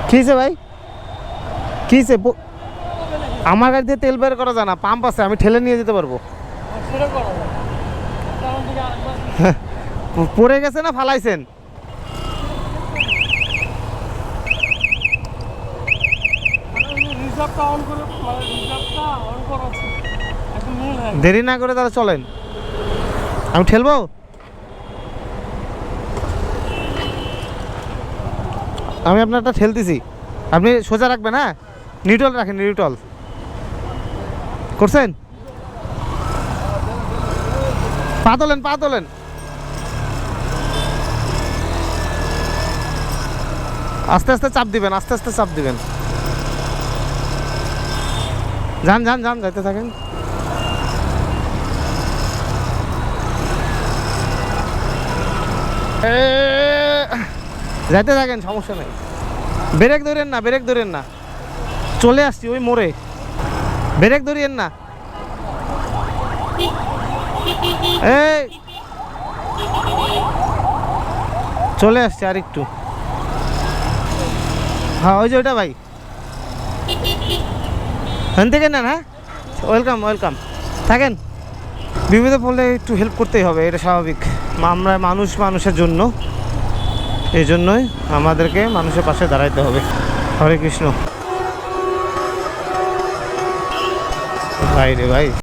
কিছে ভাই, কিছে? আমার গাড়ি দিয়ে তেল বের করা যায় না, পাম্প আছে, আমি ঠেলে নিয়ে যেতে পারবো। পড়ে গেছে না ফালাইছেন? দেরি না করে তাহলে চলেন, আমি ঠেলবো। আমি আপনারটা ঠেলতেছি, আপনি সোজা রাখবেন। হ্যাঁ, নিউট্রাল রাখেন, নিউট্রাল করছেন। পা তোলেন, পা তোলেন। আস্তে আস্তে চাপ দিবেন, আস্তে আস্তে চাপ দিবেন। যান যান যান, যাইতে থাকেন। যাইতে থাকেন, সমস্যা নেই। ব্রেক ধরেন না, ব্রেক ধরেন না, চলে আসছি ওই মোড়ে। ব্রেক ধরিয়েন না। এই চলে আসছে আর একটু। হ্যাঁ ওই যে ওইটা ভাই, এখান থেকে নেন। হ্যাঁ, ওয়েলকাম ওয়েলকাম, থাকেন। বিপদে পড়লে একটু হেল্প করতেই হবে, এটা স্বাভাবিক। আমরা মানুষ, মানুষের জন্য, এই জন্যই আমাদেরকে মানুষের পাশে দাঁড়াইতে হবে। হরে কৃষ্ণ। ভাই রে ভাই।